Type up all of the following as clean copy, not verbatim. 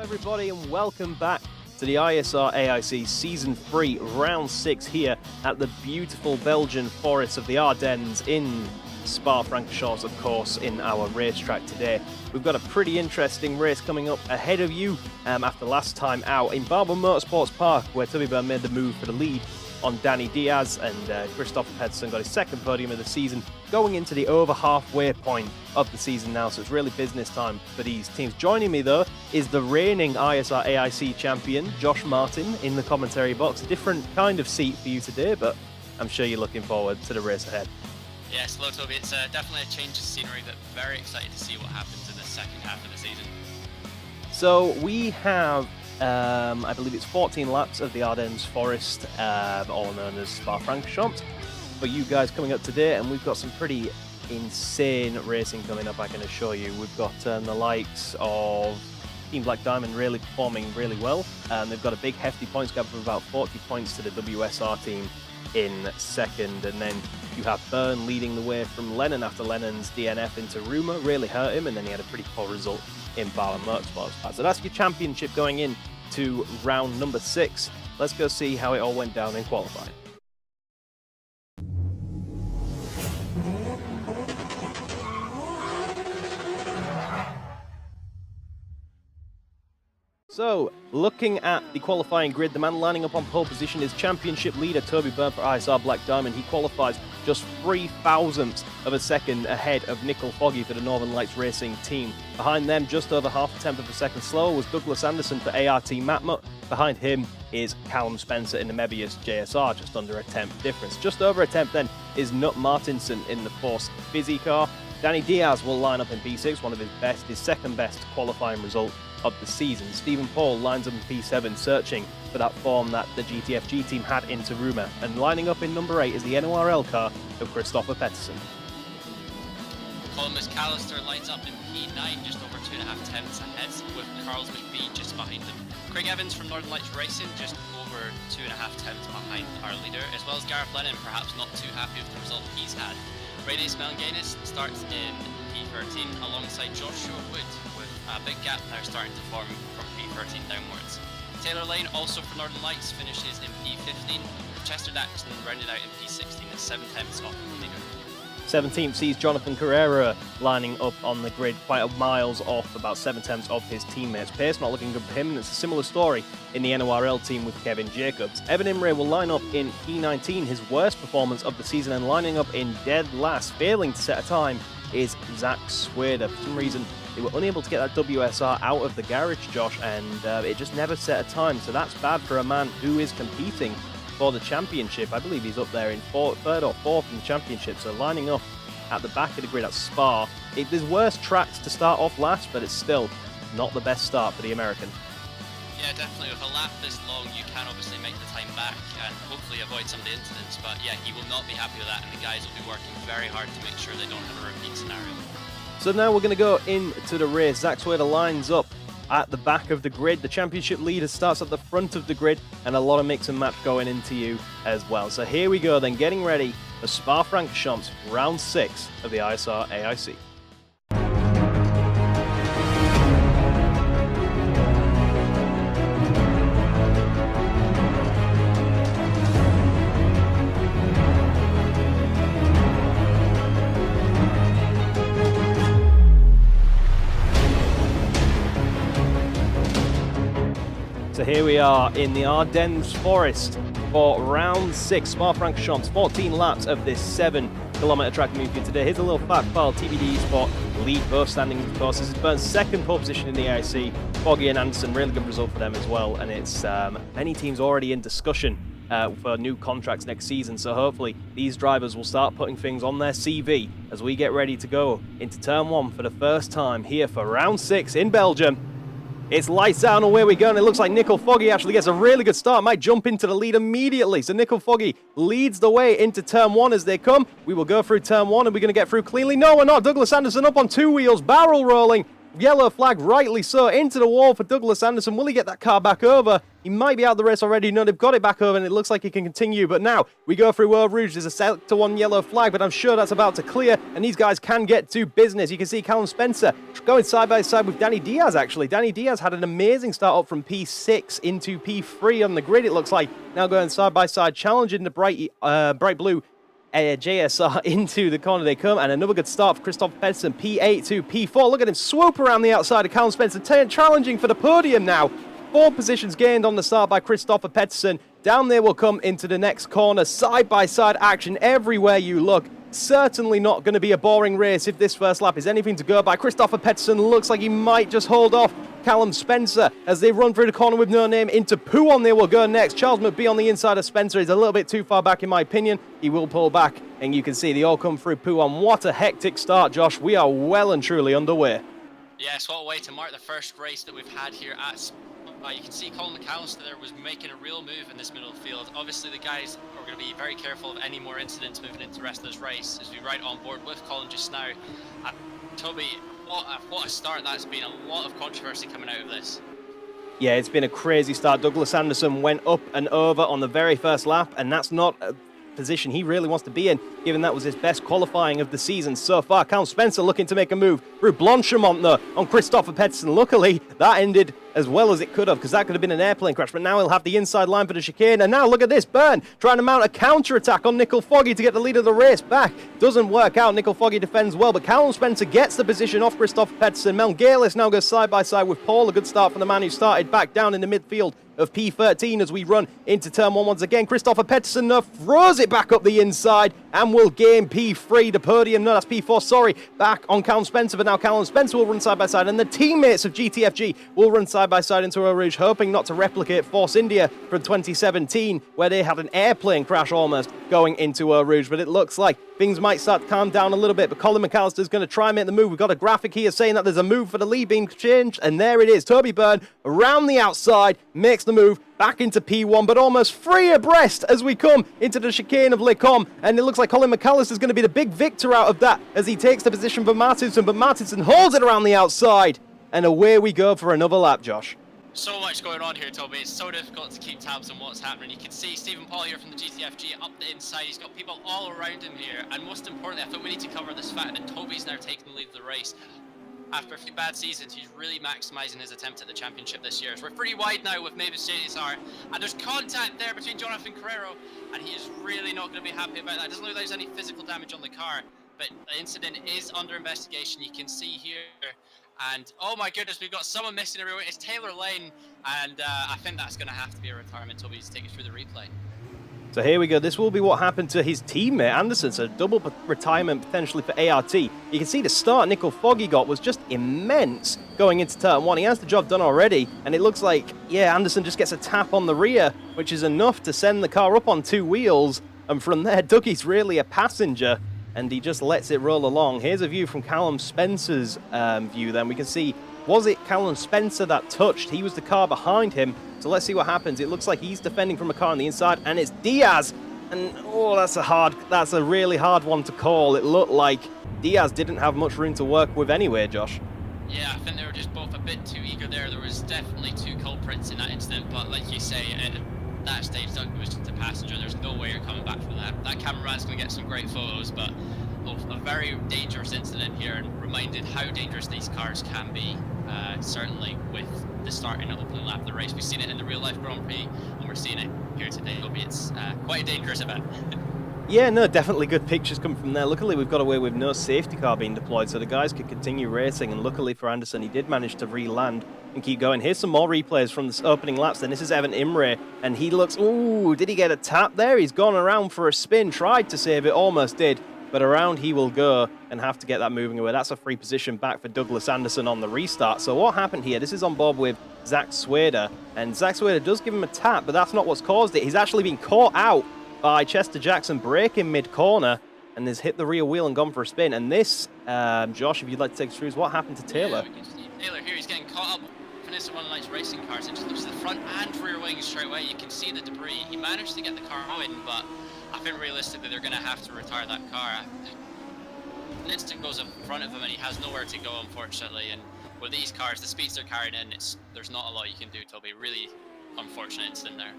Everybody, and welcome back to the ISR AIC Season 3, Round 6 here at the beautiful Belgian forests of the Ardennes in Spa-Francochamps, of course, in our racetrack today. We've got a pretty interesting race coming up ahead of you after last time out in Barber Motorsports Park, where Toby Burn made the move for the lead on Danny Diaz, and Christopher Pedersen got his second podium of the season, going into the over halfway point of the season now, so it's really business time for these teams. Joining me though is the reigning ISR AIC champion, Josh Martin, in the commentary box. A different kind of seat for you today, but I'm sure you're looking forward to the race ahead. Yes, hello Toby, it's definitely a change of scenery, but very excited to see what happens in the second half of the season. So we have I believe it's 14 laps of the Ardennes Forest, all known as Spa-Francochamps, for you guys coming up today, and we've got some pretty insane racing coming up, I can assure you. We've got the likes of Team Black Diamond really performing really well, and they've got a big hefty points gap of about 40 points to the WSR team in second, and then you have Byrne leading the way from Lennon after Lennon's DNF into Rumour really hurt him, and then he had a pretty poor result in Barber Motorsports. So that's your championship going in to round number 6. Let's go see how it all went down in qualifying. So, looking at the qualifying grid, the man lining up on pole position is championship leader Toby Burn for ISR Black Diamond. He qualifies just 0.003 of a second ahead of Nickel Foggy for the Northern Lights Racing team. Behind them, just over half a tenth of a second slower, was Douglas Anderson for ART Matmut. Behind him is Callum Spencer in the Mebius JSR, just under a tenth difference. Just over a tenth then is Nut Martinson in the Force Fizzy car. Danny Diaz will line up in P6, one of his second best qualifying result of the season. Stephen Paul lines up in P7, searching for that form that the GTFG team had into Rumour. And lining up in number 8 is the NORL car of Christopher Pedersen. Colin McAllister lines up in P9, just over 2.5 tenths ahead, with Carls McBee just behind him. Craig Evans from Northern Lights Racing just over 2.5 tenths behind our leader, as well as Gareth Lennon, perhaps not too happy with the result he's had. Radius Melnganis starts in P13 alongside Joshua Wood, with a big gap now starting to form from P13 downwards. Taylor Lane, also for Northern Lights, finishes in P15. Chester Daxton rounded out in P16 at 7 tenths off the leader. 17th sees Jonathan Carrera lining up on the grid, quite a miles off, about 7 tenths of his teammates. Pace not looking good for him, and it's a similar story in the NORL team with Kevin Jacobs. Evan Imre will line up in P19, his worst performance of the season, and lining up in dead last, failing to set a time, is Zach Swader. For some reason, they were unable to get that WSR out of the garage, Josh, and it just never set a time, so that's bad for a man who is competing for the championship. I believe he's up there in third or fourth in the championship, so lining up at the back of the grid at Spa. There's worse tracks to start off last, but it's still not the best start for the American. Yeah, definitely. With a lap this long, you can obviously make the time back and hopefully avoid some of the incidents, but yeah, he will not be happy with that, and the guys will be working very hard to make sure they don't have a repeat scenario. So now we're going to go into the race. Zach Swader lines up at the back of the grid. The championship leader starts at the front of the grid, and a lot of mix and match going into you as well. So here we go then, getting ready for Spa-Francochamps, round 6 of the ISR AIC. So here we are in the Ardennes Forest for round 6, Spa-Francochamps, 14 laps of this 7-kilometre track move here today. Here's a little fact file. TBD Sport lead both standings, of course. This is Burn's second pole position in the AIC. Foggy and Anderson, really good result for them as well. And it's many teams already in discussion for new contracts next season. So hopefully these drivers will start putting things on their CV as we get ready to go into turn 1 for the first time here for round 6 in Belgium. It's lights out and away we go, and it looks like Nickel Foggy actually gets a really good start, might jump into the lead immediately. So Nickel Foggy leads the way into turn 1 as they come. We will go through turn 1, and we're going to get through cleanly. No, we're not. Douglas Anderson up on 2 wheels, barrel rolling. Yellow flag, rightly so, into the wall for Douglas Anderson. Will he get that car back over? He might be out of the race already. No, they've got it back over, and it looks like he can continue. But now we go through Eau Rouge. There's a Sector 1 yellow flag, but I'm sure that's about to clear, and these guys can get to business. You can see Callum Spencer going side by side with Danny Diaz, actually. Danny Diaz had an amazing start up from P6 into P3 on the grid, it looks like. Now going side by side, challenging the bright blue JSR into the corner they come, and another good start for Christopher Pedersen, P8 to P4. Look at him swoop around the outside of Callum Spencer, challenging for the podium now. 4 positions gained on the start by Christopher Pedersen. Down there will come into the next corner. Side-by-side action everywhere you look. Certainly not going to be a boring race if this first lap is anything to go by. Christopher Pedersen looks like he might just hold off Callum Spencer as they run through the corner with no name into Pouon. They will go next. Charles McBee on the inside of Spencer is a little bit too far back in my opinion. He will pull back, and you can see they all come through Pouon. What a hectic start, Josh. We are well and truly underway. Yes, what a way to mark the first race that we've had here at Spa. You can see Colin McAllister there was making a real move in this middle field. Obviously the guys are going to be very careful of any more incidents moving into the rest of this race as we ride on board with Colin just now. Toby, what a start that's been. A lot of controversy coming out of this. Yeah, it's been a crazy start. Douglas Anderson went up and over on the very first lap, and that's not a position he really wants to be in, given that was his best qualifying of the season so far. Callum Spencer looking to make a move through Blanchimont though on Christopher Pedersen. Luckily, that ended as well as it could have, because that could have been an airplane crash, but now he'll have the inside line for the chicane. And now look at this, Burn trying to mount a counter-attack on Nickel Foggy to get the lead of the race back. Doesn't work out. Nickel Foggy defends well, but Callum Spencer gets the position off Christopher Pedersen. Melgalis now goes side by side with Paul. A good start from the man who started back down in the midfield of P13 as we run into turn 1 once again. Christopher Pedersen throws it back up the inside and will gain P3, the podium. No, that's P4, sorry. Back on Callum Spencer, but now Callum Spencer will run side by side, and the teammates of GTFG will run side by side into Eau Rouge, hoping not to replicate Force India from 2017, where they had an airplane crash almost going into Eau Rouge. But it looks like things might start to calm down a little bit, but Colin McAllister is going to try and make the move. We've got a graphic here saying that there's a move for the lead being changed, and there it is. Toby Burn around the outside makes the move back into P1, but almost free abreast as we come into the chicane of Les Combes, and it looks like Colin McAllister is going to be the big victor out of that as he takes the position for Martinson, but Martinson holds it around the outside, and away we go for another lap, Josh. So much going on here, Toby. It's so difficult to keep tabs on what's happening. You can see Stephen Paul here from the GTFG up the inside. He's got people all around him here, and most importantly, I think we need to cover this fact that Toby's now taking the lead of the race. After a few bad seasons, he's really maximising his attempt at the championship this year. So we're pretty wide now with Mavis JSR, and there's contact there between Jonathan Carrero, and he is really not going to be happy about that. It doesn't look like there's any physical damage on the car, but the incident is under investigation. You can see here, and oh my goodness, we've got someone missing everywhere. It's Taylor Lane, and I think that's going to have to be a retirement. Toby, to take us through the replay. So here we go. This will be what happened to his teammate, Anderson. So double retirement potentially for ART. You can see the start Nickel Foggy got was just immense going into turn 1. He has the job done already, and it looks like, yeah, Anderson just gets a tap on the rear, which is enough to send the car up on 2 wheels. And from there, Dougie's really a passenger, and he just lets it roll along. Here's a view from Callum Spencer's view then. We can see, was it Callum Spencer that touched? He was the car behind him. So let's see what happens. It looks like he's defending from a car on the inside, and it's Diaz. And oh, that's a really hard one to call. It looked like Diaz didn't have much room to work with anyway, Josh. Yeah, I think they were just both a bit too eager there. There was definitely 2 culprits in that incident, but like you say, at that stage, Doug was just a passenger. There's no way you're coming back from that. That cameraman's going to get some great photos, but a very dangerous incident here, and reminded how dangerous these cars can be, certainly with the starting and opening lap of the race. We've seen it in the real life Grand Prix, and we're seeing it here today. It's quite a dangerous event. Yeah, no, definitely good pictures come from there. Luckily, we've got away with no safety car being deployed, so the guys could continue racing, and luckily for Anderson, he did manage to re-land and keep going. Here's some more replays from the opening laps then. This is Evan Imre, and he looks, ooh, did he get a tap there? He's gone around for a spin, tried to save it, almost did, but around he will go and have to get that moving away. That's a free position back for Douglas Anderson on the restart. So what happened here? This is on board with Zach Swader, and Zach Swader does give him a tap, but that's not what's caused it. He's actually been caught out by Chester Jackson braking mid-corner, and has hit the rear wheel and gone for a spin. And this, Josh, if you'd like to take us through, is what happened to Taylor. Yeah, we can see Taylor here. He's getting caught up with one of Light's racing cars. It just looks the front and rear wings straight away. You can see the debris. He managed to get the car going, but I think realistically they're going to have to retire that car. An instant goes in front of him, and he has nowhere to go, unfortunately. And with these cars, the speeds they're carrying in, there's not a lot you can do, Toby. Really unfortunate incident there.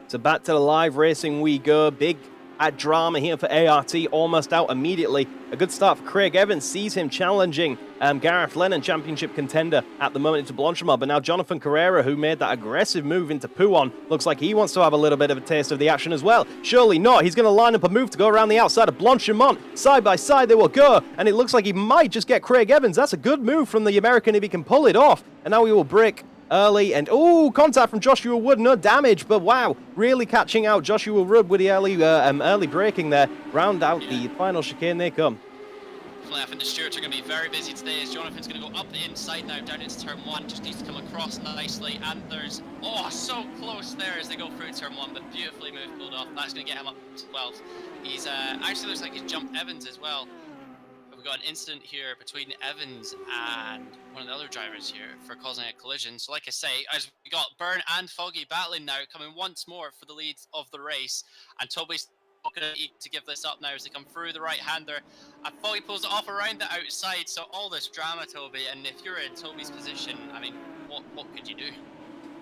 So back to the live racing we go. Big drama here for ART, almost out immediately. A good start for Craig Evans, sees him challenging Gareth Lennon, championship contender at the moment into Blanchimont, but now Jonathan Carrera, who made that aggressive move into Pouon, looks like he wants to have a little bit of a taste of the action as well. Surely not, he's going to line up a move to go around the outside of Blanchimont. Side by side they will go, and it looks like he might just get Craig Evans. That's a good move from the American if he can pull it off, and now we will break early, and contact from Joshua Wood, no damage, but wow, really catching out Joshua Wood with the early braking there. Round out the final chicane they come. I think the stewards are going to be very busy today as Jonathan's going to go up the inside now, down into turn 1, just needs to come across nicely, and there's, so close there as they go through turn 1, but beautifully moved, pulled off. That's going to get him up to 12th. He's, actually looks like he's jumped Evans as well. We've got an incident here between Evans and one of the other drivers here for causing a collision. So like I say, as we got Burn and Foggy battling now, coming once more for the leads of the race, and Toby's going to give this up now as they come through the right-hander, and Foggy pulls it off around the outside. So all this drama, Toby, and if you're in Toby's position, I mean, what could you do?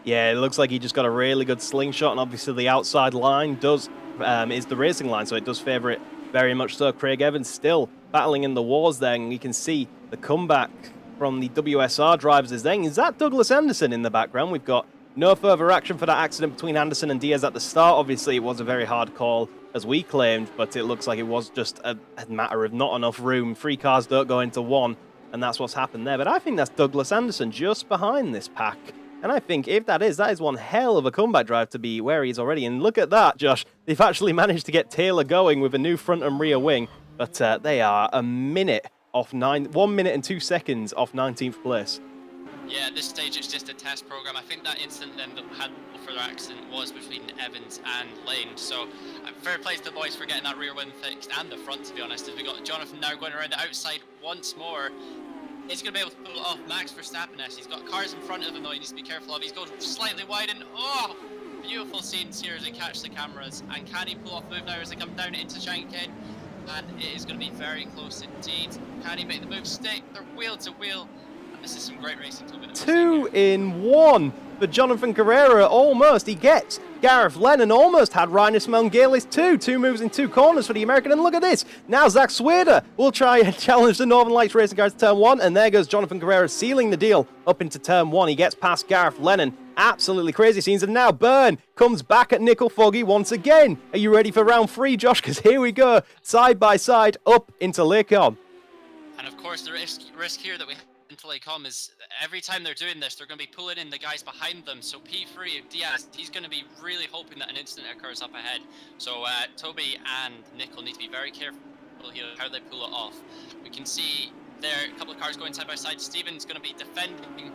Yeah, it looks like he just got a really good slingshot, and obviously the outside line is the racing line, so it does favour it very much so. Craig Evans still battling in the wars there, and we can see the comeback from the WSR drivers is then. Is that Douglas Anderson in the background? We've got no further action for that accident between Anderson and Diaz at the start. Obviously, it was a very hard call, as we claimed, but it looks like it was just a matter of not enough room. 3 cars don't go into 1, and that's what's happened there. But I think that's Douglas Anderson just behind this pack. And I think if that is one one of a comeback drive to be where he is already. And look at that, Josh. They've actually managed to get Taylor going with a new front and rear wing. But they are 1 minute off 1 minute and 2 seconds off 19th place. Yeah, at this stage it's just a test program. I think that incident then that had further accident was between Evans and Lane. So fair play to the boys for getting that rear wing fixed and the front, to be honest. As we got Jonathan now going around the outside once more. He's going to be able to pull it off. Max Verstappen, he's got cars in front of him though he needs to be careful of. He's going slightly wide, and beautiful scenes here as they catch the cameras. And can he pull off the move now as they come down into Shanken? And it is going to be very close indeed. Can he make the move stick? They're wheel to wheel. And this is some great racing. 2 in 1 for Jonathan Carrera, almost. He gets Gareth Lennon, almost had Rhinus Melngalis too. 2 moves in 2 corners for the American, and look at this. Now Zach Swader will try and challenge the Northern Lights racing cars to turn 1, and there goes Jonathan Carrera sealing the deal up into turn 1. He gets past Gareth Lennon. Absolutely crazy scenes, and now Burn comes back at Nickel Foggy once again. Are you ready for round 3, Josh? Because here we go, side by side, up into Lakon. And of course, the risk here that we have into Lakon is every time they're doing this, they're going to be pulling in the guys behind them. So P3 Diaz, he's going to be really hoping that an incident occurs up ahead. So Toby and Nickel need to be very careful here how they pull it off. We can see there a couple of cars going side by side. Steven's going to be defending.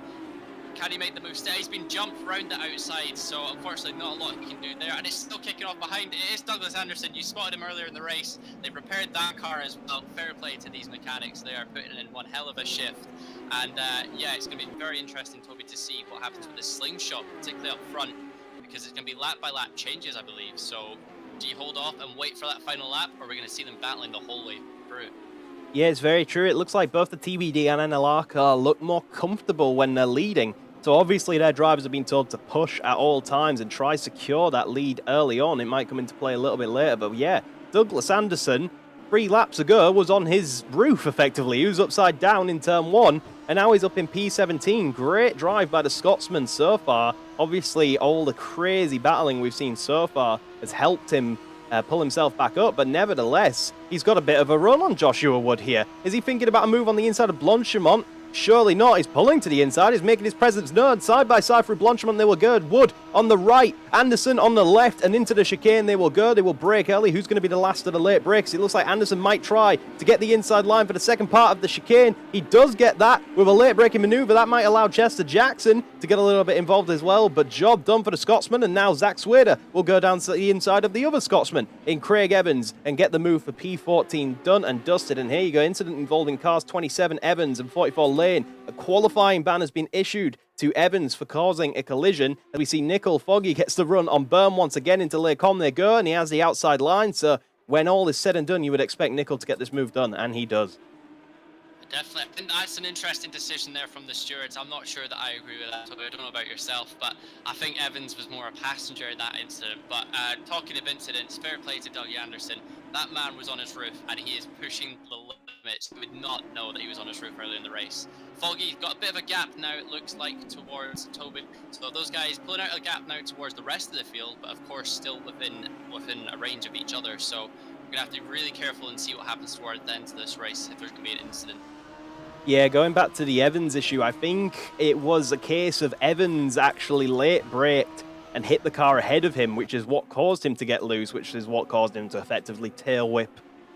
Can he make the move? He's been jumped round the outside, so unfortunately not a lot he can do there. And it's still kicking off behind. It is Douglas Anderson. You spotted him earlier in the race. They repaired that car as well. Fair play to these mechanics. They are putting in one hell of a shift. And yeah, it's going to be very interesting, Toby, to see what happens with this slingshot, particularly up front, because it's going to be lap by lap changes, I believe. So do you hold off and wait for that final lap, or are we going to see them battling the whole way through? Yeah, it's very true. It looks like both the TBD and NLR car look more comfortable when they're leading. So obviously their drivers have been told to push at all times and try secure that lead early on. It might come into play a little bit later, but yeah, Douglas Anderson, 3 laps ago, was on his roof effectively. He was upside down in turn 1, and now he's up in P17. Great drive by the Scotsman so far. Obviously, all the crazy battling we've seen so far has helped him pull himself back up, but nevertheless, he's got a bit of a run on Joshua Wood here. Is he thinking about a move on the inside of Blanchimont? Surely not. He's pulling to the inside. He's making his presence known. Side by side through Blanchimont, they will go. Wood on the right. Anderson on the left. And into the chicane they will go. They will break early. Who's going to be the last of the late breaks? It looks like Anderson might try to get the inside line for the second part of the chicane. He does get that with a late braking maneuver. That might allow Chester Jackson to get a little bit involved as well. But job done for the Scotsman. And now Zach Swader will go down to the inside of the other Scotsman in Craig Evans and get the move for P14 done and dusted. And here you go. Incident involving cars 27 Evans and 44 Lane. A qualifying ban has been issued to Evans for causing a collision. As we see Nickel Foggy gets the run on Burn once again into Lakon. They go, and he has the outside line. So when all is said and done, you would expect Nickel to get this move done, and he does. Definitely. I think that's an interesting decision there from the stewards. I'm not sure that I agree with that. I don't know about yourself, but I think Evans was more a passenger in that incident. But talking of incidents, fair play to Dougie Anderson. That man was on his roof and he is pushing the limits. You would not know that he was on his roof earlier in the race. Foggy's got a bit of a gap now, it looks like, towards Toby. So those guys pulling out a gap now towards the rest of the field, but of course still within a range of each other. So we're going to have to be really careful and see what happens towards the end of this race if there's going to be an incident. Yeah, going back to the Evans issue, I think it was a case of Evans actually late braked and hit the car ahead of him, which is what caused him to get loose, which is what caused him to effectively tail whip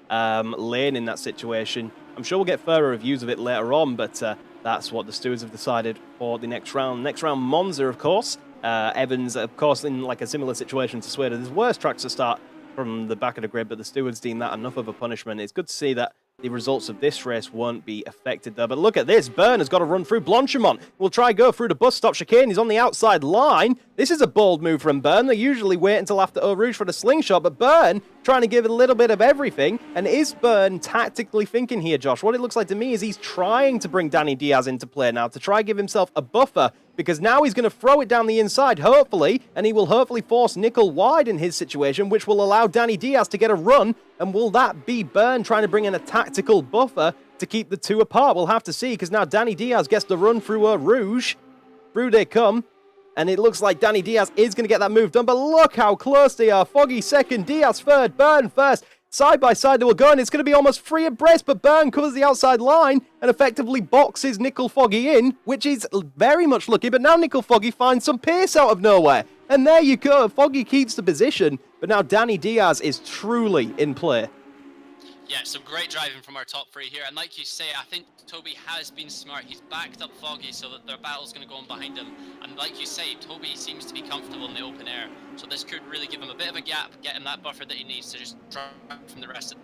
Lane in that situation. I'm sure we'll get further reviews of it later on, but that's what the stewards have decided for the next round. Next round, Monza, of course. Evans, of course, in like a similar situation to Sweden. There's worse tracks to start from the back of the grid, but the stewards deem that enough of a punishment. It's good to see that the results of this race won't be affected though. But look at this. Burn has got to run through Blanchimont. We'll try go through the bus stop chicane. He's on the outside line. This is a bold move from Burn. They usually wait until after Eau Rouge for the slingshot, but Burn trying to give it a little bit of everything. And is Burn tactically thinking here, Josh? What it looks like to me is he's trying to bring Danny Diaz into play now to try give himself a buffer, because now he's going to throw it down the inside, hopefully, and he will hopefully force Nickel wide in his situation, which will allow Danny Diaz to get a run. And will that be Burn trying to bring in a tactical buffer to keep the two apart? We'll have to see, because now Danny Diaz gets the run through Eau Rouge. Through they come. And it looks like Danny Diaz is going to get that move done, but look how close they are. Foggy second, Diaz third, Burn first. Side by side they will go, and it's going to be almost free abreast, but Burn covers the outside line and effectively boxes Nickel Foggy in, which is very much lucky, but now Nickel Foggy finds some pace out of nowhere. And there you go, Foggy keeps the position, but now Danny Diaz is truly in play. Yeah, some great driving from our top three here, and like you say, I think Toby has been smart. He's backed up Foggy so that their battle's going to go on behind him, and like you say, Toby seems to be comfortable in the open air, so this could really give him a bit of a gap, get him that buffer that he needs to just drive from the rest of it.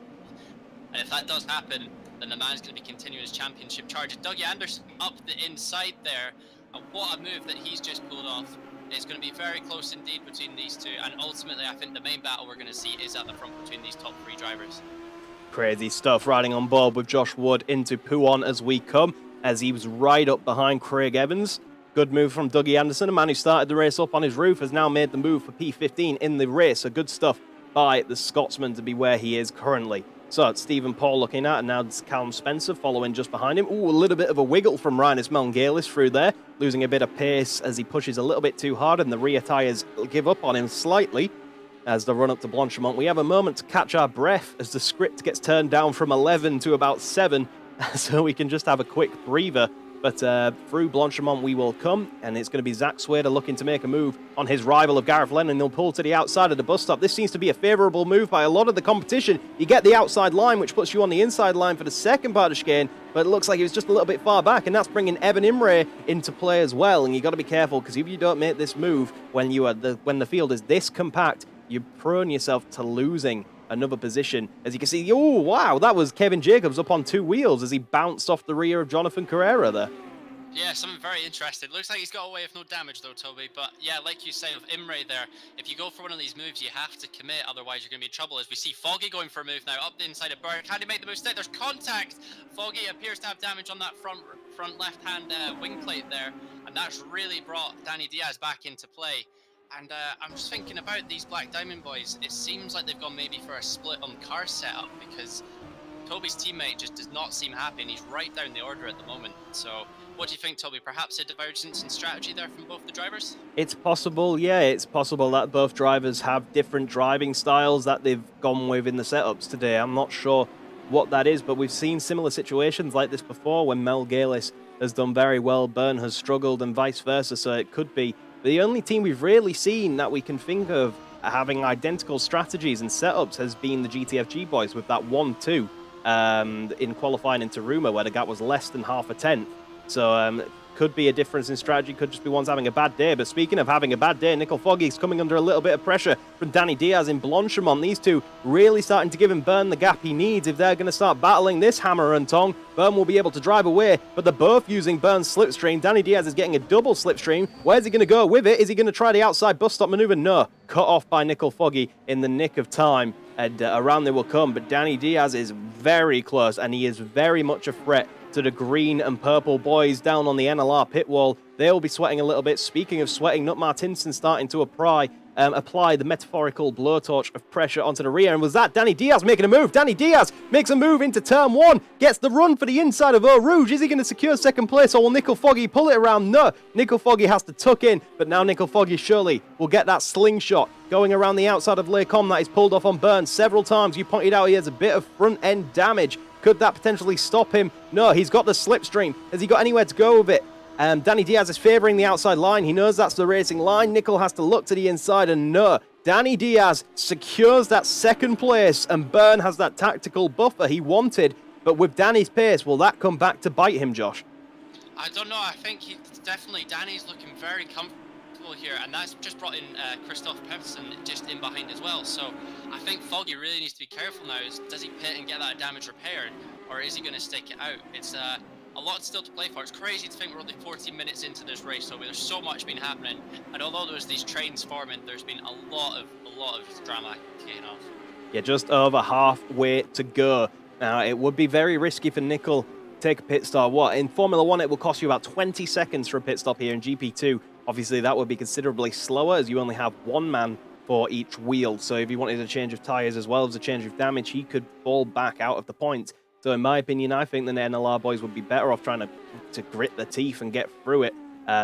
And if that does happen, then the man's going to be continuing his championship charge. Dougie Anderson up the inside there, and what a move that he's just pulled off. It's going to be very close indeed between these two, and ultimately I think the main battle we're going to see is at the front between these top three drivers. Crazy stuff riding on board with Josh Wood into Pouhon as we come, as he was right up behind Craig Evans. Good move from Dougie Anderson, a man who started the race up on his roof, has now made the move for P15 in the race. So good stuff by the Scotsman to be where he is currently. So it's Stephen Paul looking at, and now it's Callum Spencer following just behind him. Ooh, a little bit of a wiggle from Rhinus Melngalis through there, losing a bit of pace as he pushes a little bit too hard, and the rear tyres give up on him slightly. As the run up to Blanchimont, we have a moment to catch our breath as the script gets turned down from 11 to about 7, so we can just have a quick breather. But through Blanchimont we will come, and it's going to be Zach Swader looking to make a move on his rival of Gareth Lennon. They'll pull to the outside of the bus stop. This seems to be a favourable move by a lot of the competition. You get the outside line, which puts you on the inside line for the second part of the chicane, but it looks like it was just a little bit far back, and that's bringing Evan Imre into play as well. And you've got to be careful, because if you don't make this move when the field is this compact, you're prone yourself to losing another position. As you can see, oh wow, that was Kevin Jacobs up on two wheels as he bounced off the rear of Jonathan Carrera there. Yeah, something very interesting. Looks like he's got away with no damage though, Toby. But yeah, like you say, with Imre there, if you go for one of these moves, you have to commit, otherwise you're going to be in trouble. As we see Foggy going for a move now, up the inside of Burn. Can he make the move? There's contact! Foggy appears to have damage on that front left-hand wing plate there, and that's really brought Danny Diaz back into play. And I'm just thinking about these Black Diamond boys. It seems like they've gone maybe for a split on car setup, because Toby's teammate just does not seem happy, and he's right down the order at the moment. So what do you think, Toby? Perhaps a divergence in strategy there from both the drivers? It's possible, yeah, it's possible that both drivers have different driving styles that they've gone with in the setups today. I'm not sure what that is, but we've seen similar situations like this before when Mel Galis has done very well, Burn has struggled, and vice versa, so it could be. The only team we've really seen that we can think of having identical strategies and setups has been the GTFG boys with that 1-2 in qualifying in Taruma, where the gap was less than half a tenth. So could be a difference in strategy, could just be one's having a bad day. But speaking of having a bad day, Nickel Foggy's coming under a little bit of pressure from Danny Diaz in Blanchimont. These two really starting to give him Burn the gap he needs. If they're going to start battling this hammer and tong, Burn will be able to drive away, but they're both using Burn's slipstream. Danny Diaz is getting a double slipstream. Where's he going to go with it? Is he going to try the outside bus stop maneuver? No. Cut off by Nickel Foggy in the nick of time, and around they will come. But Danny Diaz is very close, and he is very much a threat to the green and purple boys down on the NLR pit wall. They'll be sweating a little bit. Speaking of sweating, Nut Martinson starting to apply the metaphorical blowtorch of pressure onto the rear. And was that Danny Diaz making a move? Danny Diaz makes a move into turn 1, gets the run for the inside of Eau Rouge. Is he going to secure second place, or will Nickel Foggy pull it around? No, Nickel Foggy has to tuck in, but now Nickel Foggy surely will get that slingshot going around the outside of Les Combes that is pulled off on Burn several times. You pointed out he has a bit of front end damage. Could that potentially stop him? No, he's got the slipstream. Has he got anywhere to go with it? Danny Diaz is favouring the outside line. He knows that's the racing line. Nickel has to look to the inside, and no. Danny Diaz secures that second place, and Burn has that tactical buffer he wanted. But with Danny's pace, will that come back to bite him, Josh? I don't know. I think Danny's looking very comfortable here, and that's just brought in Christoph Pemson just in behind as well. So I think Foggy really needs to be careful now. Does he pit and get that damage repaired, or is he going to stick it out? It's a lot still to play for. It's crazy to think we're only 14 minutes into this race, so there's so much been happening. And although there's these trains forming, there's been a lot of drama kicking off. Yeah, just over halfway to go. Now, it would be very risky for Nickel to take a pit stop. In Formula 1, it will cost you about 20 seconds for a pit stop here. In GP2, obviously, that would be considerably slower, as you only have one man for each wheel. So if he wanted a change of tyres as well as a change of damage, he could fall back out of the points. So in my opinion, I think the NLR boys would be better off trying to grit their teeth and get through it.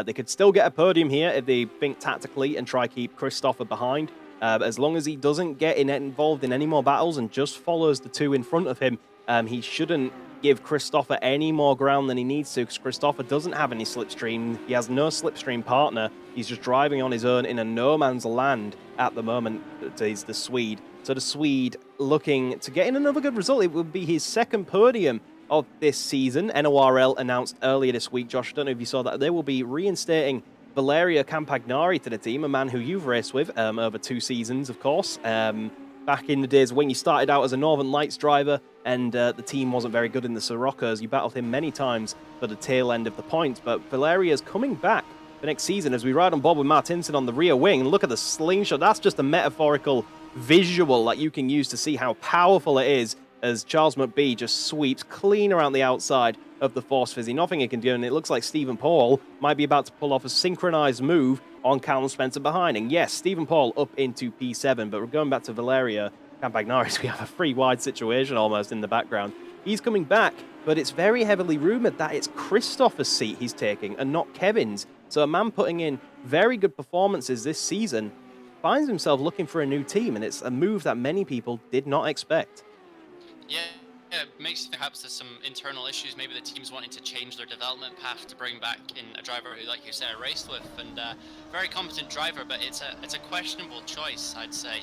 They could still get a podium here if they think tactically and try to keep Christopher behind. As long as he doesn't get involved in any more battles and just follows the two in front of him, he shouldn't give Christopher any more ground than he needs to, because Christopher doesn't have any slipstream. He has no slipstream partner. He's just driving on his own in a no man's land at the moment. He's the Swede. So the Swede looking to get in another good result. It would be his second podium of this season. NORL announced earlier this week, Josh, I don't know if you saw that, they will be reinstating Valerio Campagnari to the team, a man who you've raced with over 2 seasons, of course. Back in the days when you started out as a Northern Lights driver and the team wasn't very good in the Siroccas, you battled him many times for the tail end of the points. But Valeria's coming back for next season as we ride on board with Martinson on the rear wing. And look at the slingshot. That's just a metaphorical visual that you can use to see how powerful it is as Charles McBee just sweeps clean around the outside of the Force Fizzy. Nothing he can do, and it looks like Stephen Paul might be about to pull off a synchronized move on Callum Spencer behind. And yes, Stephen Paul up into P7, but we're going back to Valeria Campagnaris. We have a free wide situation almost in the background. He's coming back, but it's very heavily rumoured that it's Christopher's seat he's taking and not Kevin's. So a man putting in very good performances this season finds himself looking for a new team, and it's a move that many people did not expect. Yeah, it makes perhaps there's some internal issues. Maybe the team's wanting to change their development path to bring back in a driver who, like you said, raced with, and very competent driver, but it's a questionable choice, I'd say.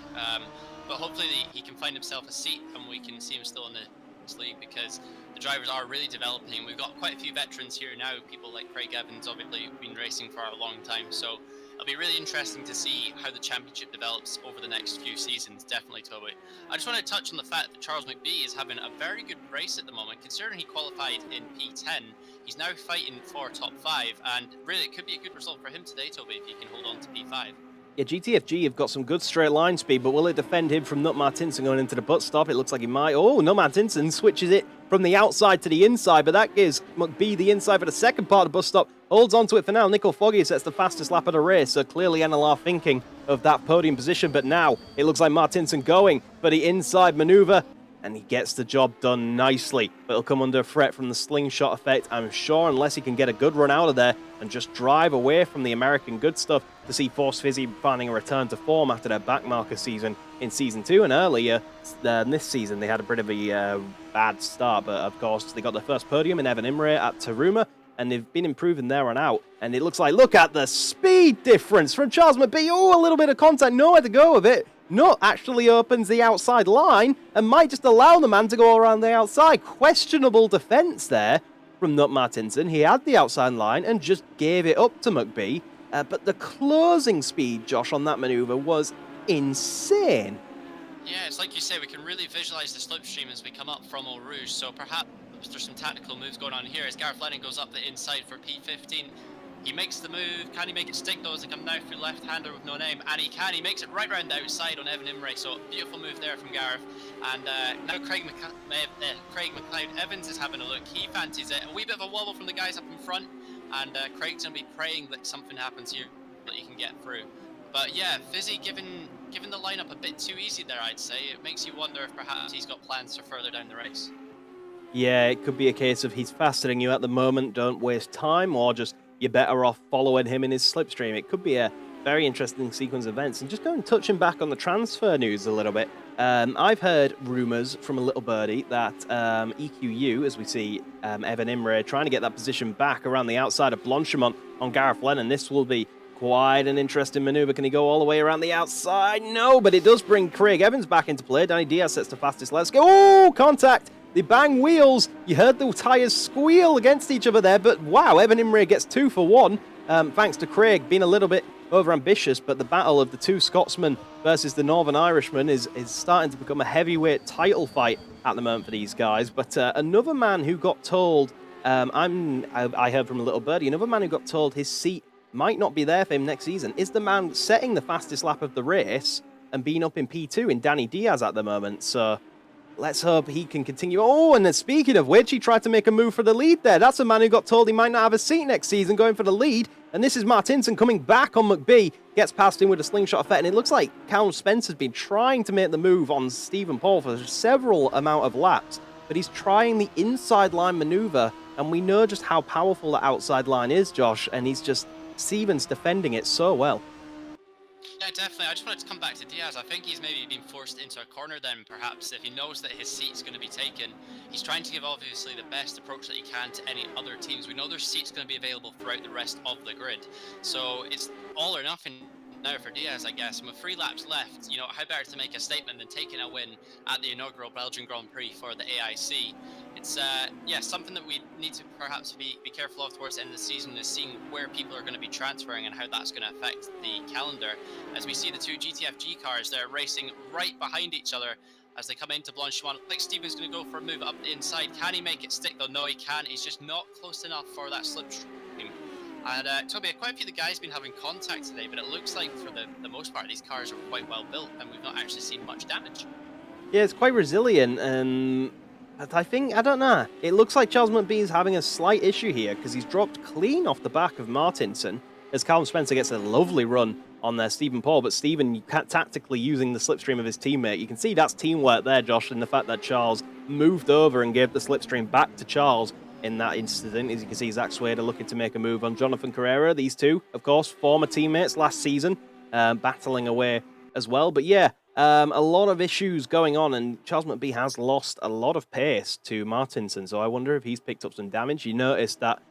But hopefully he can find himself a seat, and we can see him still in this league, because the drivers are really developing. We've got quite a few veterans here now, people like Craig Evans, obviously, who've been racing for a long time, so it'll be really interesting to see how the championship develops over the next few seasons, definitely, Toby. I just want to touch on the fact that Charles McBee is having a very good race at the moment. Considering he qualified in P10, he's now fighting for top 5, and really it could be a good result for him today, Toby, if he can hold on to P5. Yeah, GTFG have got some good straight line speed, but will it defend him from Nut Martinson going into the butt stop? It looks like he might. Oh, Nut Martinson switches it from the outside to the inside, but that gives McBee the inside for the second part of the bus stop. Holds on to it for now. Nickel Foggy sets the fastest lap of the race, so clearly NLR thinking of that podium position, but now it looks like Martinson going for the inside maneuver, and he gets the job done nicely. But he'll come under threat from the slingshot effect, I'm sure, unless he can get a good run out of there and just drive away from the American good stuff to see Force Fizzy finding a return to form after their backmarker season in Season 2. And earlier this season, they had a bit of a bad start, but of course, they got their first podium in Evan Imre at Taruma, and they've been improving there on out. And it looks like, look at the speed difference from Charles McBee. Oh, a little bit of contact, nowhere to go with it. Nut actually opens the outside line and might just allow the man to go around the outside. Questionable defense there from Nut Martinson. He had the outside line and just gave it up to McBee. But the closing speed, Josh, on that maneuver was insane. Yeah, it's like you say, we can really visualize the slipstream as we come up from Eau Rouge, so perhaps there's some tactical moves going on here as Gareth Lennon goes up the inside for P15. He makes the move. Can he make it stick though as they come now through left-hander with no name? And he can. He makes it right round the outside on Evan Imre. So beautiful move there from Gareth. And now Craig McLeod Evans is having a look. He fancies it. A wee bit of a wobble from the guys up in front. And Craig's going to be praying that something happens here that he can get through. But yeah, Fizzy giving the lineup a bit too easy there, I'd say. It makes you wonder if perhaps he's got plans for further down the race. Yeah, it could be a case of he's fastening you at the moment, don't waste time, or just you're better off following him in his slipstream. It could be a very interesting sequence of events. And just going touching back on the transfer news a little bit, I've heard rumours from a little birdie that EQU, as we see Evan Imre trying to get that position back around the outside of Blanchimont on Gareth Lennon. This will be quite an interesting manoeuvre. Can he go all the way around the outside? No, but it does bring Craig Evans back into play. Danny Diaz sets the fastest. Let's go. Oh, contact. They bang wheels. You heard the tyres squeal against each other there, but wow, Evan Imre gets 2 for 1. Thanks to Craig being a little bit over-ambitious, but the battle of the two Scotsmen versus the Northern Irishman is starting to become a heavyweight title fight at the moment for these guys. But another man who got told, I heard from a little birdie, another man who got told his seat might not be there for him next season is the man setting the fastest lap of the race and being up in P2 in Danny Diaz at the moment. So let's hope he can continue. Oh, and then speaking of which, he tried to make a move for the lead there. That's a man who got told he might not have a seat next season going for the lead. And this is Martinson coming back on McBee. Gets past him with a slingshot effect. And it looks like Callum Spencer's been trying to make the move on Stephen Paul for several amount of laps. But he's trying the inside line maneuver. And we know just how powerful the outside line is, Josh. And he's just, Stephen's defending it so well. Yeah, definitely. I just wanted to come back to Diaz. I think he's maybe been forced into a corner then, perhaps, if he knows that his seat's going to be taken. He's trying to give, obviously, the best approach that he can to any other teams. We know their seat's going to be available throughout the rest of the grid. So it's all or nothing now for Diaz, I guess. And with 3 laps left, you know, how better to make a statement than taking a win at the inaugural Belgian Grand Prix for the AIC. It's, yeah, something that we need to perhaps be careful of towards the end of the season is seeing where people are going to be transferring and how that's going to affect the calendar. As we see the 2 GTFG cars, they're racing right behind each other as they come into Blanchimont. I think Stephen's going to go for a move up the inside. Can he make it stick though? No, he can't. He's just not close enough for that slipstream. And Toby, quite a few of the guys have been having contact today, but it looks like for the most part, these cars are quite well built and we've not actually seen much damage. Yeah, it's quite resilient, and I think, I don't know, it looks like Charles McBee is having a slight issue here because he's dropped clean off the back of Martinson as Callum Spencer gets a lovely run on there, Stephen Paul, but Stephen tactically using the slipstream of his teammate. You can see that's teamwork there, Josh, in the fact that Charles moved over and gave the slipstream back to Charles in that incident. As you can see, Zach Swader looking to make a move on Jonathan Carrera. These two, of course, former teammates last season, battling away as well. But yeah, a lot of issues going on, and Charles McBee has lost a lot of pace to Martinson, so I wonder if he's picked up some damage. You noticed that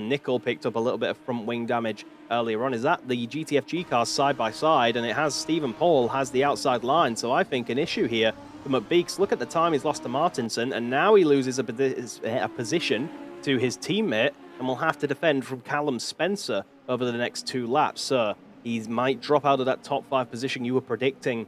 Nickel picked up a little bit of front wing damage earlier on. Is that the GTFG cars side by side, and it has Stephen Paul has the outside line, so I think an issue here for McBee. Look at the time he's lost to Martinson, and now he loses a position to his teammate, and will have to defend from Callum Spencer over the next 2 laps. So he might drop out of that top 5 position you were predicting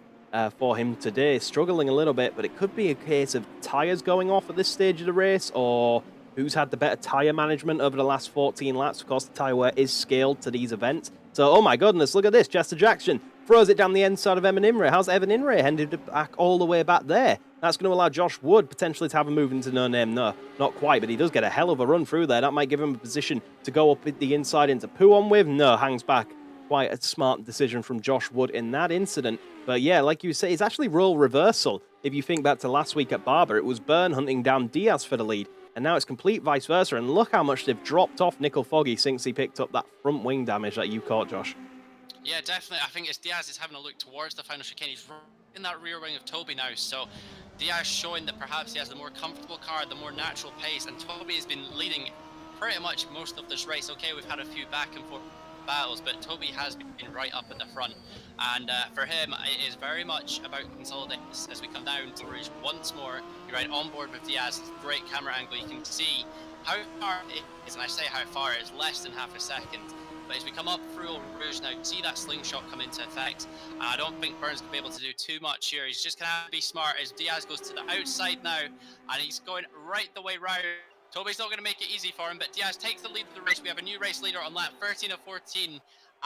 for him today. Struggling a little bit, but it could be a case of tyres going off at this stage of the race, or who's had the better tyre management over the last 14 laps. Of course, the tyre wear is scaled to these events. So, oh my goodness, look at this. Chester Jackson throws it down the inside of Evan Imre. How's Evan Imre ended back all the way back there? That's going to allow Josh Wood potentially to have a move into no name. No, not quite, but he does get a hell of a run through there. That might give him a position to go up the inside into Pouon with. No, hangs back. Quite a smart decision from Josh Wood in that incident. But yeah, like you say, it's actually role reversal. If you think back to last week at Barber, it was Byrne hunting down Diaz for the lead. And now it's complete vice versa. And look how much they've dropped off Nickel Foggy since he picked up that front wing damage that you caught, Josh. Yeah, definitely. I think it's Diaz is having a look towards the final chicane. He's in that rear wing of Toby now. So Diaz showing that perhaps he has the more comfortable car, the more natural pace. And Toby has been leading pretty much most of this race. Okay, we've had a few back and forth battles, but Toby has been right up in the front. And for him, it is very much about consolidating as we come down to Rouge once more. You're right on board with Diaz. Great camera angle. You can see how far it is, and I say how far, it's less than half a second. But as we come up through Old Rouge now, see that slingshot come into effect. And I don't think Burns will be able to do too much here. He's just going to have to be smart as Diaz goes to the outside now, and he's going right the way round Toby's not going to make it easy for him, but Diaz takes the lead of the race. We have a new race leader on lap 13 of 14.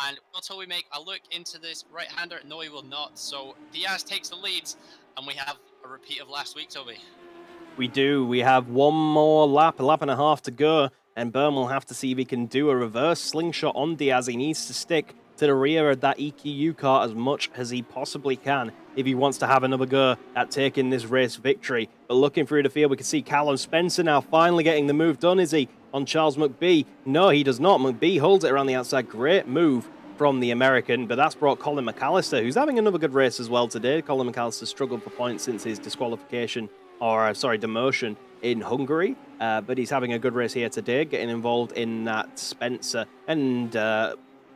And will Toby make a look into this right-hander? No, he will not. So Diaz takes the lead, and we have a repeat of last week, Toby. We do. We have one more lap, a lap and a half to go, and Burn will have to see if he can do a reverse slingshot on Diaz. He needs to stick to the rear of that EQU car as much as he possibly can if he wants to have another go at taking this race victory. But looking through the field, we can see Callum Spencer now finally getting the move done, is he? On Charles McBee. No, he does not. McBee holds it around the outside. Great move from the American, but that's brought Colin McAllister, who's having another good race as well today. Colin McAllister struggled for points since his disqualification, or demotion in Hungary, but he's having a good race here today, getting involved in that Spencer and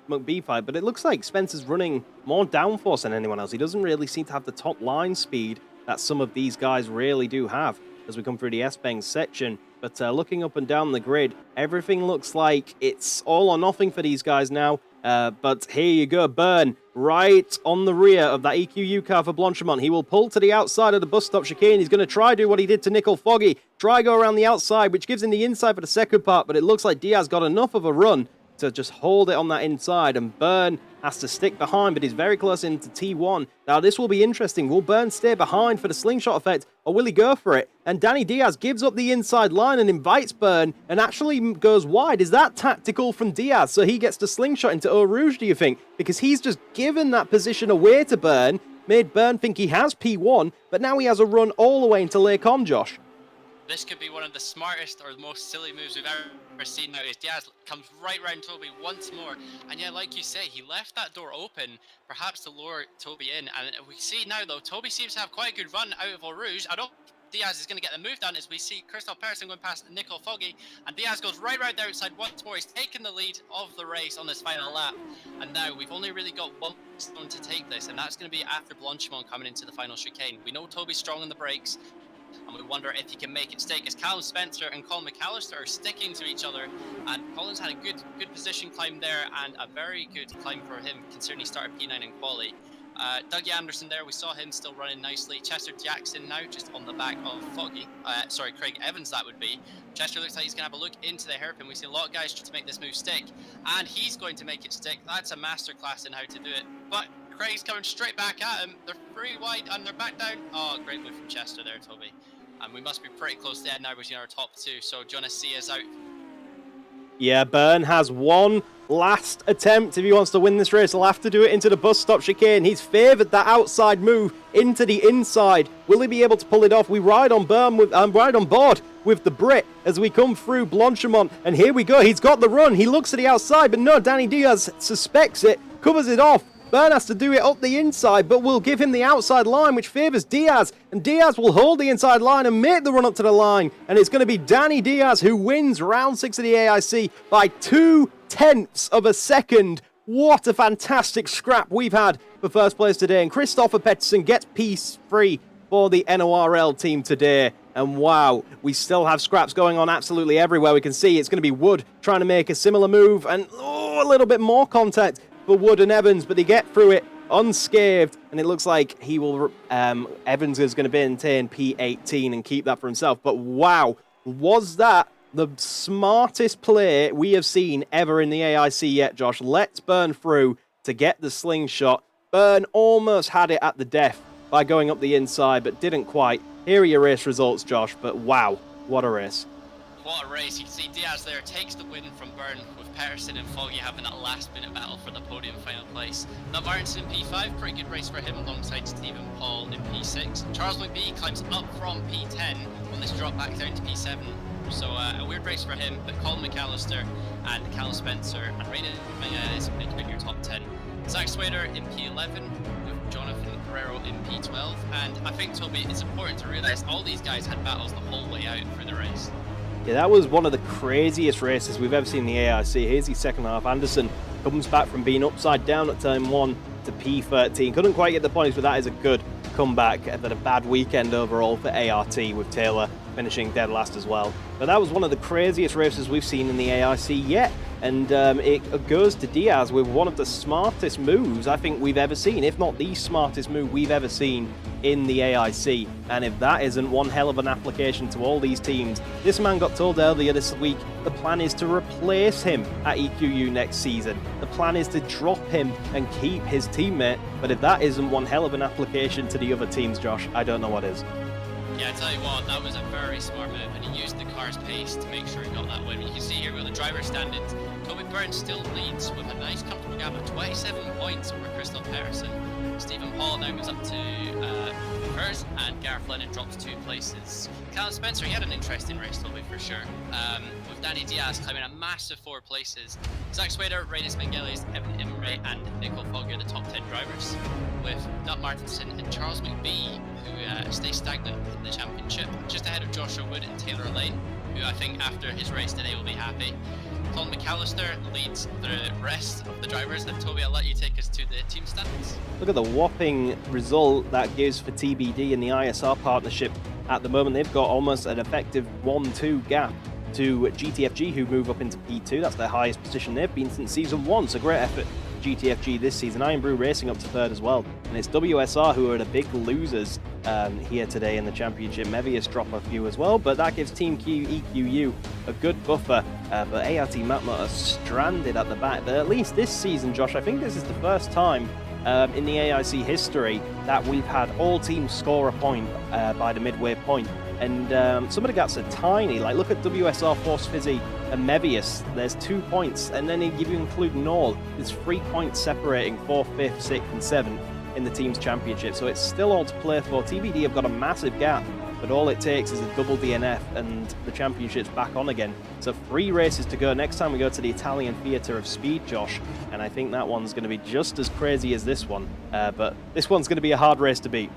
McBee fight. But it looks like Spencer's running more downforce than anyone else. He doesn't really seem to have the top line speed that some of these guys really do have as we come through the S-Bang section. But looking up and down the grid, everything looks like it's all or nothing for these guys now. But here you go, Burn, right on the rear of that EQU car for Blanchimont. He will pull to the outside of the bus stop chicane. He's going to try do what he did to Nickel Foggy. Try go around the outside, which gives him the inside for the second part. But it looks like Diaz got enough of a run to just hold it on that inside, and Burn has to stick behind, but he's very close into T1. Now, this will be interesting. Will Burn stay behind for the slingshot effect, or will he go for it? And Danny Diaz gives up the inside line and invites Burn, and actually goes wide. Is that tactical from Diaz? So he gets the slingshot into Eau Rouge, do you think? Because he's just given that position away to Burn, made Burn think he has P1, but now he has a run all the way into Lake On, Josh. This could be one of the smartest or the most silly moves we've ever seen now, as Diaz comes right round Toby once more. And yeah, like you say, he left that door open, perhaps to lure Toby in. And we see now, though, Toby seems to have quite a good run out of Eau Rouge. I don't think Diaz is going to get the move done, as we see Christoph Persson going past Nickel Foggy. And Diaz goes right round the outside once more. He's taken the lead of the race on this final lap. And now we've only really got one stone to take this, and that's going to be after Blanchimont coming into the final chicane. We know Toby's strong on the brakes, and we wonder if he can make it stick, as Callum Spencer and Colin McAllister are sticking to each other. And Colin's had a good position climb there, and a very good climb for him, considering he started P9 in quali. Dougie Anderson there, we saw him still running nicely. Chester Jackson now just on the back of Foggy. Craig Evans, that would be. Chester looks like he's going to have a look into the hairpin. We see a lot of guys trying to make this move stick, and he's going to make it stick. That's a masterclass in how to do it. But Craig's coming straight back at him. They're pretty wide and they're back down. Oh, great move from Chester there, Toby. And we must be pretty close to the end now between our top two. So Jonas C is out. Yeah, Burn has one last attempt. If he wants to win this race, he'll have to do it into the bus stop chicane. He's favoured that outside move into the inside. Will he be able to pull it off? We ride on Burn with ride on board with the Brit as we come through Blanchimont. And here we go. He's got the run. He looks to the outside, but no, Danny Diaz suspects it, covers it off. Burn has to do it up the inside, but will give him the outside line, which favours Diaz. And Diaz will hold the inside line and make the run up to the line. And it's going to be Danny Diaz who wins round 6 of the AIC by 0.2 of a second. What a fantastic scrap we've had for first place today. And Christopher Pettersson gets P3 for the NORL team today. And wow, we still have scraps going on absolutely everywhere. We can see it's going to be Wood trying to make a similar move, and a little bit more contact for Wood and Evans, but they get through it unscathed, and it looks like he will. Evans is going to maintain P18 and keep that for himself. But wow, was that the smartest play we have seen ever in the AIC yet, Josh? Let's Burn through to get the slingshot. Burn almost had it at the death by going up the inside, but didn't quite. Here are your race results, Josh, but wow, what a race. What a race. You can see Diaz there takes the win from Burn, with Pettersson and Foggy having that last-minute battle for the podium final place. Now Martinson in P5, pretty good race for him alongside Stephen Paul in P6. Charles McBee climbs up from P10 on this drop back down to P7. So a weird race for him, but Colin McAllister and Callum Spencer and Raiden is making your top 10. Zach Swader in P11 with Jonathan Guerrero in P12. And I think, Toby, it's important to realise all these guys had battles the whole way out through the race. Yeah, that was one of the craziest races we've ever seen in the AIC. Here's the second half. Anderson comes back from being upside down at turn 1 to P13. Couldn't quite get the points, but that is a good comeback. But a bad weekend overall for ART, with Taylor finishing dead last as well. But that was one of the craziest races we've seen in the AIC yet. And it goes to Diaz with one of the smartest moves I think we've ever seen, if not the smartest move we've ever seen in the AIC. And if that isn't one hell of an application to all these teams, this man got told earlier this week the plan is to replace him at EQU next season. The plan is to drop him and keep his teammate. But if that isn't one hell of an application to the other teams, Josh, I don't know what is. Yeah, I tell you what, that was a very smart move, and he used the car's pace to make sure he got that win. You can see here with the driver standings, Toby Burn still leads with a nice comfortable gap of 27 points over Crystal Patterson. Stephen Paul now moves up to first, and Gareth Lennon drops 2 places. Callum Spencer, he had an interesting race, Toby, for sure. With Danny Diaz climbing a massive 4 places. Zach Swader, Reyes Mengeles, Evan Imre, and Nicole Fogger, the top 10 drivers. With Doug Martinson and Charles McBee, who stay stagnant in the championship, just ahead of Joshua Wood and Taylor Lane, who I think after his race today will be happy. Colin McAllister leads the rest of the drivers, and Toby, I'll let you take us to the team standings. Look at the whopping result that gives for TBD in the ISR partnership at the moment. They've got almost an effective 1-2 gap to GTFG, who move up into P2. That's their highest position they've been since season 1, so great effort GTFG this season. Iron Brew racing up to 3rd as well, and it's WSR who are the big losers here today in the championship. Mevius drop a few as well, but that gives Team EQU a good buffer, but ART Matma are stranded at the back. But at least this season, Josh, I think this is the first time in the AIC history that we've had all teams score a point by the midway point. And some of the gaps are tiny. Like, look at WSR, Force Fizzy, and Mevius. There's 2 points, and then if you include Noel, there's 3 points separating 4th, 5th, 6th, and 7th in the team's championship. So it's still all to play for. TBD have got a massive gap, but all it takes is a double DNF, and the championship's back on again. So 3 races to go. Next time we go to the Italian Theatre of Speed, Josh, and I think that one's going to be just as crazy as this one. But this one's going to be a hard race to beat.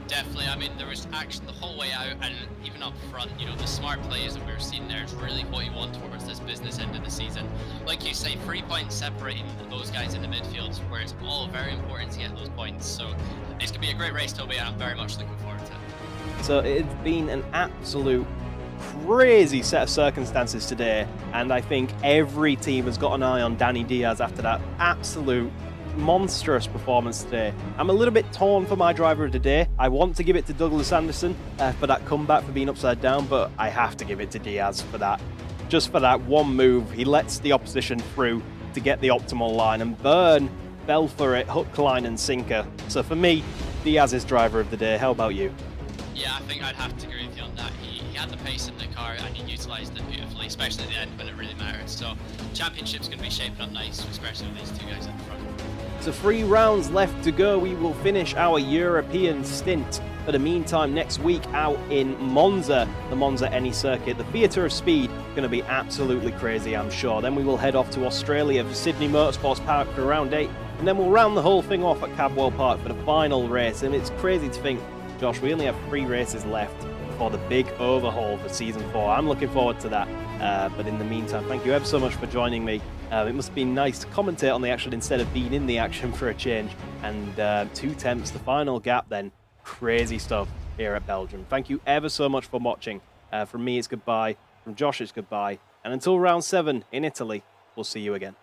Definitely. I mean, there was action the whole way out, and even up front, you know, the smart plays that we were seeing there is really what you want towards this business end of the season. Like you say, 3 points separating those guys in the midfield, where it's all very important to get those points. So it's going to be a great race, Toby, and I'm very much looking forward to it. So it's been an absolute crazy set of circumstances today, and I think every team has got an eye on Danny Diaz after that absolute monstrous performance today. I'm a little bit torn for my driver of the day. I want to give it to Douglas Anderson for that comeback for being upside down, but I have to give it to Diaz for that. Just for that one move, he lets the opposition through to get the optimal line, and Burn fell for it, hook, line, and sinker. So for me, Diaz is driver of the day. How about you? Yeah, I think I'd have to agree with you on that. He had the pace in the car and he utilised it beautifully, especially at the end when it really matters. So championship's going to be shaping up nice, especially with these 2 guys in front. So 3 rounds left to go. We will finish our European stint. For the meantime, next week out in Monza, the Monza Any Circuit, the Theatre of Speed, going to be absolutely crazy, I'm sure. Then we will head off to Australia for Sydney Motorsports Park for round 8, and then we'll round the whole thing off at Cadwell Park for the final race. And it's crazy to think, Josh, we only have 3 races left for the big overhaul for Season 4. I'm looking forward to that. But in the meantime, thank you ever so much for joining me. It must have been nice to commentate on the action instead of being in the action for a change. And 2 tenths, the final gap then. Crazy stuff here at Belgium. Thank you ever so much for watching. From me, it's goodbye. From Josh, it's goodbye. And until round 7 in Italy, we'll see you again.